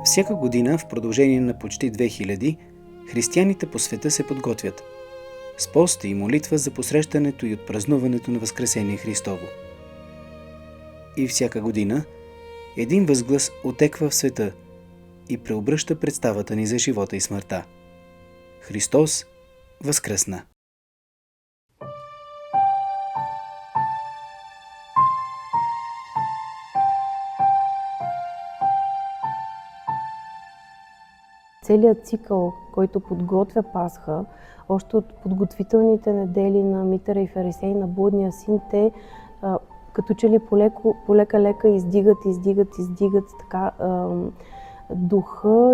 Всяка година, в продължение на почти 2000, християните по света се подготвят с пост и молитва за посрещането и отпразнуването на Възкресение Христово. И всяка година един възглас отеква в света и преобръща представата ни за живота и смъртта. Христос възкръсна! Целият цикъл, който подготвя Пасха, още от подготвителните недели на Митъра и Фарисей, на блудния син, те като че ли полека-лека издигат така духа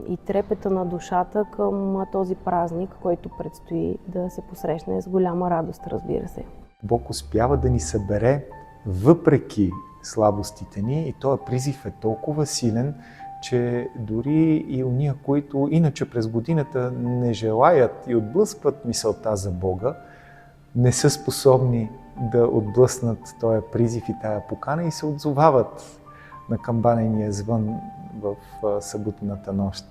и трепета на душата към този празник, който предстои да се посрещне с голяма радост, разбира се. Бог успява да ни събере въпреки слабостите ни и този призив е толкова силен, че дори и уния, които иначе през годината не желаят и отблъскват мисълта за Бога, не са способни да отблъснат този призив и тая покана и се отзовават на камбанения звън в съботната нощ.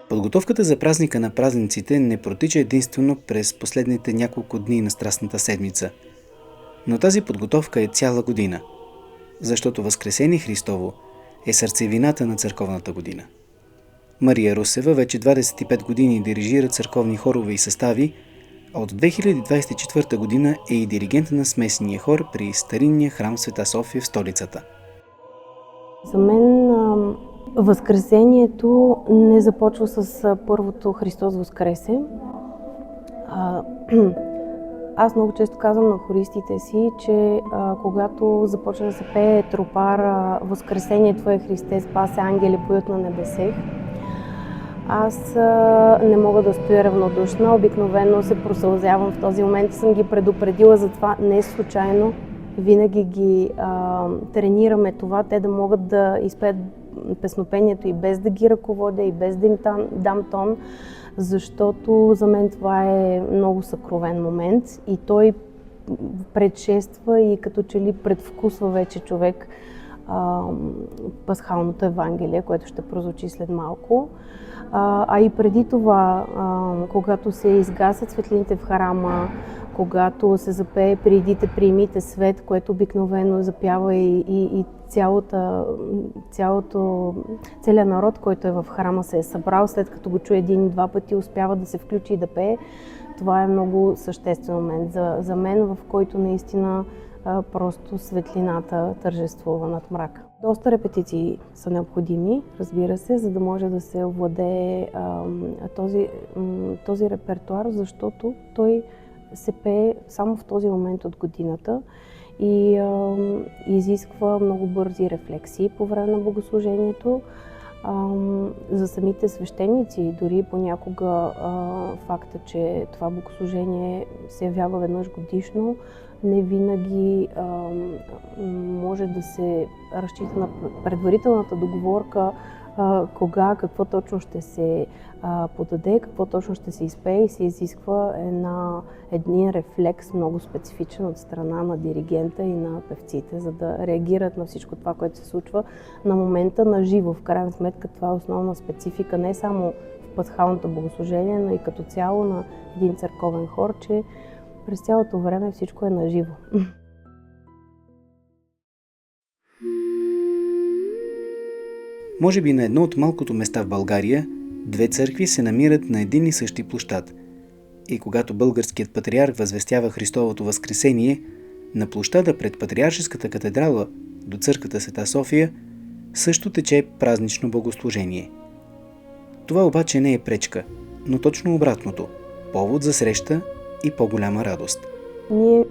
Подготовката за празника на празниците не протича единствено през последните няколко дни на Страстната седмица. Но тази подготовка е цяла година, защото Възкресение Христово е сърцевината на църковната година. Мария Русева вече 25 години дирижира църковни хорове и състави, а от 2024 година е и диригент на смесения хор при старинния храм Света София в столицата. За мен Възкресението не започва с първото Христос възкресе. Аз много често казвам на хористите си, че когато започна да се пее тропар Възкресение Твое Христе, спасе ангели, поют на небесех, аз не мога да стоя равнодушна. Обикновено се просълзявам в този момент и съм ги предупредила за това не случайно. Винаги ги тренираме това, те да могат да изпеят песнопението и без да ги ръководя, и без да им дам тон, защото за мен това е много съкровен момент и той предшества и като че ли предвкусва вече човек пасхалното Евангелие, което ще прозвучи след малко. А и преди това, когато се изгасят светлините в храма, когато се запее "Придите, приемите свет", което обикновено запява и целият народ, който е в храма, се е събрал, след като го чуе един-два пъти, успява да се включи и да пее. Това е много съществен момент за мен, в който наистина просто светлината тържествува над мрака. Доста репетиции са необходими, разбира се, за да може да се овладее този репертуар, защото той се пее само в този момент от годината и изисква много бързи рефлексии по време на богослужението. За самите свещеници, дори понякога факта, че това богослужение се явява веднъж годишно, не винаги може да се разчита на предварителната договорка кога, какво точно ще се подаде, какво точно ще се изпее и се изисква един рефлекс много специфичен от страна на диригента и на певците, за да реагират на всичко това, което се случва на момента на живо. В крайна сметка това е основна специфика не само в пасхалното богослужение, но и като цяло на един църковен хор, че през цялото време всичко е на живо. Може би на едно от малкото места в България, две църкви се намират на един и същи площад. И когато българският патриарх възвестява Христовото възкресение, на площада пред Патриаршеската катедрала до църквата Света София също тече празнично богослужение. Това обаче не е пречка, но точно обратното – повод за среща и по-голяма радост. Ние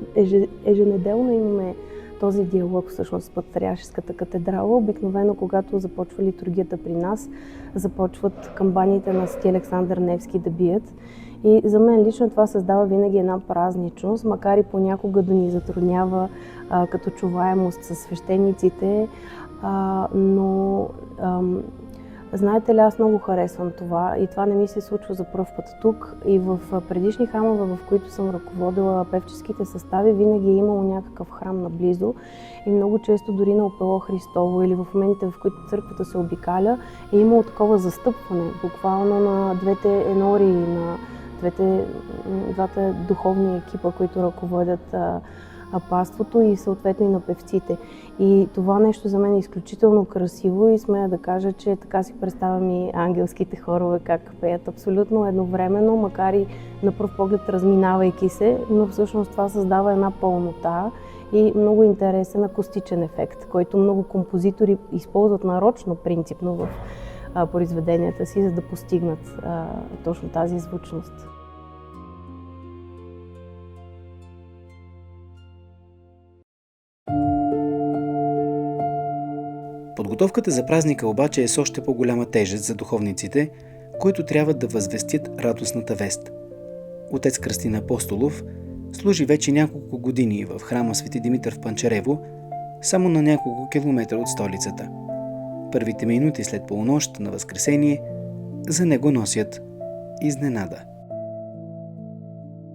еженеделно имаме този диалог всъщност с Патриаршеската катедрала. Обикновено, когато започва литургията при нас, започват камбаниите на Свети Александър Невски да бият. И за мен лично това създава винаги една празничност, макар и понякога да ни затруднява като чуваемост със свещениците, но Знаете ли, аз много харесвам това и това не ми се случва за пръв път тук. И в предишни храмове, в които съм ръководила певческите състави, винаги е имало някакъв храм наблизо и много често дори на Опело Христово или в моментите, в които църквата се обикаля, е имало такова застъпване, буквално на двете енории, на двата духовни екипа, които ръководят паството и съответно и на певците. И това нещо за мен е изключително красиво и смея да кажа, че така си представям и ангелските хорове как пеят абсолютно едновременно, макар и на пръв поглед разминавайки се, но всъщност това създава една пълнота и много интересен акустичен ефект, който много композитори използват нарочно принципно в произведенията си, за да постигнат точно тази звучност. Подготовката за празника обаче е с още по-голяма тежест за духовниците, които трябва да възвестят радостната вест. Отец Кръстин Апостолов служи вече няколко години в храма Свети Димитър в Панчарево, само на няколко километра от столицата. Първите минути след полунощ на Възкресение за него носят изненада.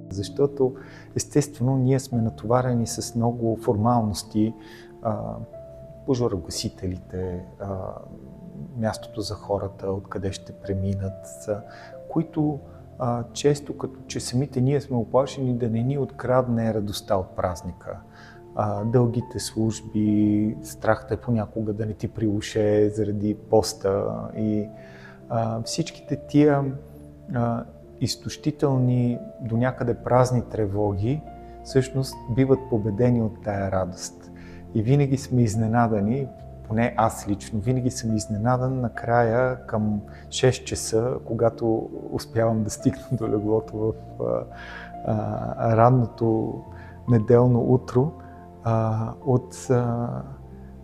Защото, естествено, ние сме натоварени с много формалности, пожарогасителите, мястото за хората, откъде ще преминат, които често като че самите ние сме оплашени да не ни открадне радостта от празника. Дългите служби, страхта е понякога да не ти приуше заради поста и всичките тия изтощителни до някъде празни тревоги всъщност биват победени от тая радост. И винаги сме изненадани, поне аз лично, винаги съм изненадан накрая към 6 часа, когато успявам да стигна до леглото в ранното неделно утро, от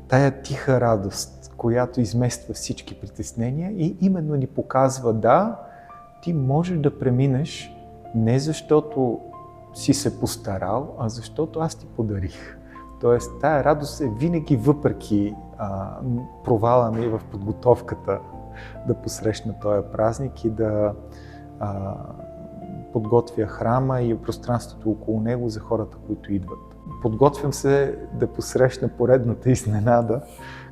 тая тиха радост, която измества всички притеснения и именно ни показва, да, ти можеш да преминеш не защото си се постарал, а защото аз ти подарих. Тоест, тая радост е винаги въпреки провала ми в подготовката да посрещна този празник и да подготвя храма и пространството около него за хората, които идват. Подготвям се да посрещна поредната изненада,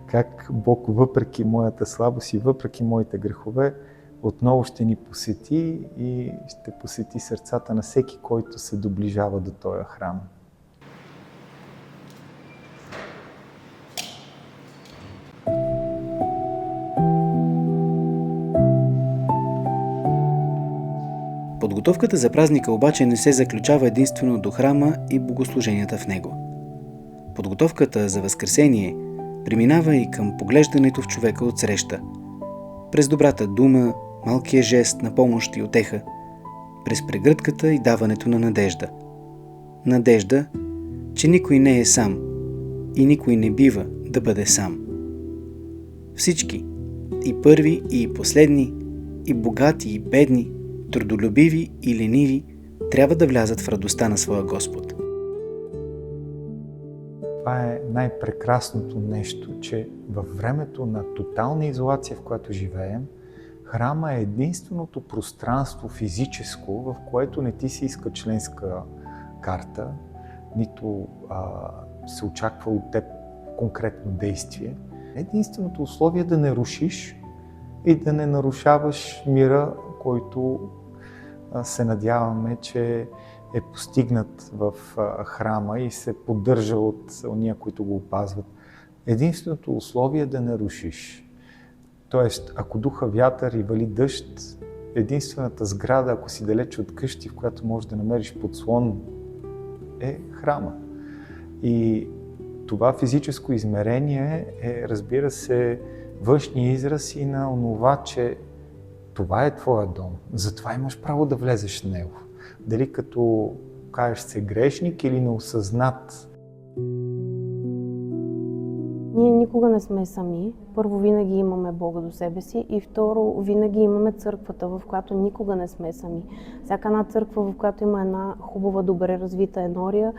как Бог въпреки моята слабост и въпреки моите грехове отново ще ни посети и ще посети сърцата на всеки, който се доближава до този храм. Подготовката за празника обаче не се заключава единствено до храма и богослуженията в него. Подготовката за Възкресение преминава и към поглеждането в човека отсреща. През добрата дума, малкия жест на помощ и утеха, през прегръдката и даването на надежда. Надежда, че никой не е сам и никой не бива да бъде сам. Всички, и първи, и последни, и богати, и бедни, трудолюбиви и лениви, трябва да влязат в радостта на своя Господ. Това е най-прекрасното нещо, че във времето на тотална изолация, в която живеем, храма е единственото пространство физическо, в което не ти се иска членска карта, нито се очаква от теб конкретно действие. Единственото условие е да не рушиш и да не нарушаваш мира, който се надяваме, че е постигнат в храма и се поддържа от ония, които го опазват. Единственото условие е да не рушиш. Тоест, ако духа вятър и вали дъжд, единствената сграда, ако си далеч от къщи, в която можеш да намериш подслон, е храма. И това физическо измерение е, разбира се, външния израз и на онова, че това е твоя дом, затова имаш право да влезеш в него. Дали като кажеш се грешник или неосъзнат. Ние никога не сме сами. Първо, винаги имаме Бога до себе си и второ, винаги имаме църквата, в която никога не сме сами. Всяка една църква, в която има една хубава, добре развита енория,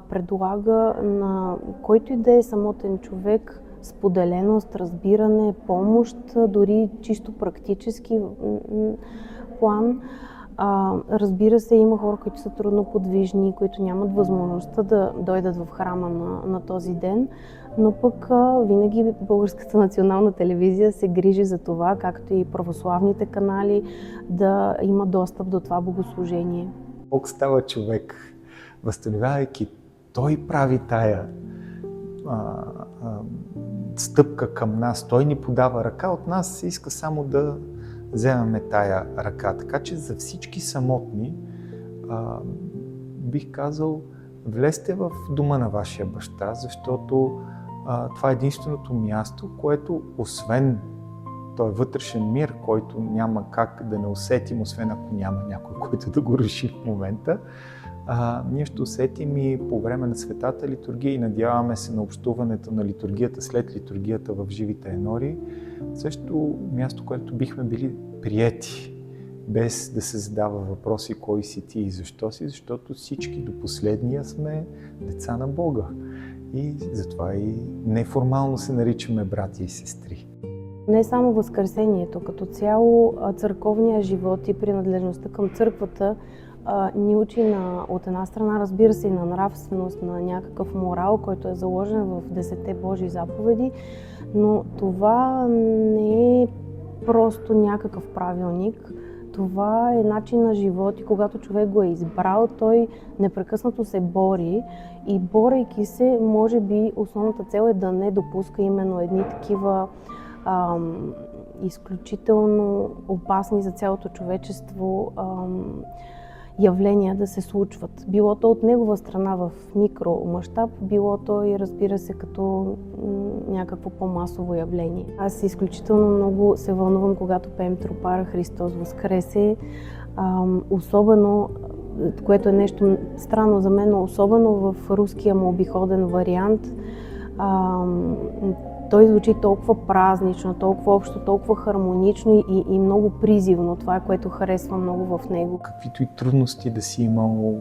предлага на който и да е самотен човек споделеност, разбиране, помощ, дори чисто практически план. Разбира се, има хора, които са трудно подвижни, които нямат възможността да дойдат в храма на този ден, но пък винаги Българската национална телевизия се грижи за това, както и православните канали, да има достъп до това богослужение. Бог става човек, възстановявайки, той прави тая стъпка към нас, той ни подава ръка, от нас иска само да вземаме тая ръка. Така че за всички самотни бих казал, влезте в дома на вашия баща, защото това е единственото място, което освен този вътрешен мир, който няма как да не усетим, освен ако няма някой, който да го реши в момента, ние ще усетим и по време на Светата литургия и надяваме се на общуването на литургията след литургията в живите енори, също място, което бихме били приети, без да се задава въпроси кой си ти и защо си, защото всички до последния сме деца на Бога. И затова и неформално се наричаме братя и сестри. Не само Възкресението, като цяло църковния живот и принадлежността към църквата ни учи от една страна, разбира се, и на нравственост, на някакъв морал, който е заложен в 10 Божии заповеди, но това не е просто някакъв правилник. Това е начин на живот и когато човек го е избрал, той непрекъснато се бори и борейки се, може би основната цел е да не допуска именно едни такива изключително опасни за цялото човечество явления да се случват. Било то от негова страна в микромащаб, било то и разбира се като някакво по-масово явление. Аз изключително много се вълнувам, когато пеем тропара Христос Воскресе, особено, което е нещо странно за мен, но особено в руския му обиходен вариант. Той звучи толкова празнично, толкова общо, толкова хармонично и много призивно. Това е, което харесва много в него. Каквито и трудности да си имал,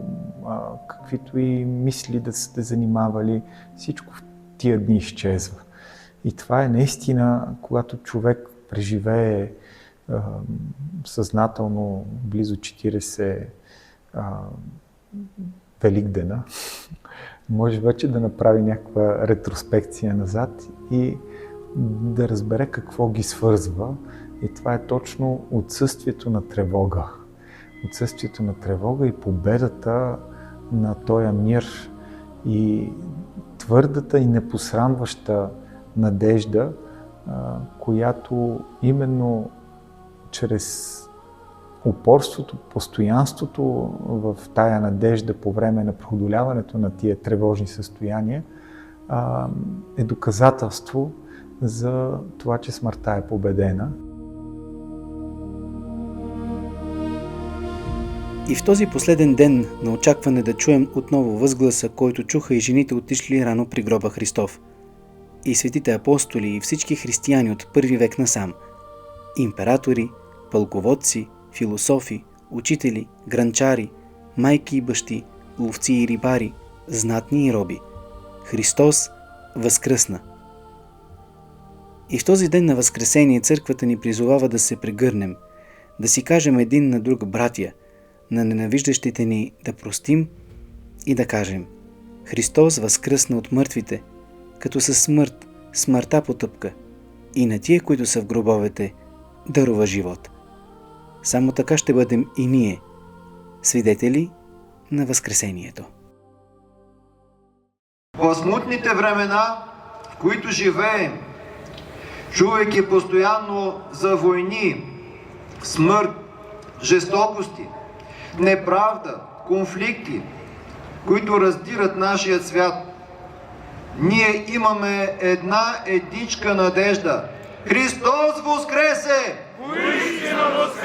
каквито и мисли да сте занимавали, всичко в тия дни изчезва. И това е наистина, когато човек преживее съзнателно близо 40 Великдена, може вече да направи някаква ретроспекция назад и да разбере какво ги свързва. И това е точно отсъствието на тревога. Отсъствието на тревога и победата на този мир и твърдата и непосрамваща надежда, която именно чрез упорството, постоянството в тая надежда по време на преодоляването на тия тревожни състояния е доказателство за това, че смъртта е победена. И в този последен ден на очакване да чуем отново възгласа, който чуха и жените отишли рано при гроба Христов, и светите апостоли и всички християни от първи век насам, императори, пълководци, философи, учители, гранчари, майки и бащи, ловци и рибари, знатни и роби. Христос възкръсна. И в този ден на Възкресение църквата ни призовава да се прегърнем, да си кажем един на друг братя, на ненавиждащите ни да простим и да кажем: Христос възкръсна от мъртвите, като със смърт смъртта потъпка, и на тия, които са в гробовете, дарува живот. Само така ще бъдем и ние, свидетели на Възкресението. В смутните времена, в които живеем, чувайки постоянно за войни, смърт, жестокости, неправда, конфликти, които раздират нашия свят, ние имаме една едничка надежда. Христос воскресе! Воистина воскресе!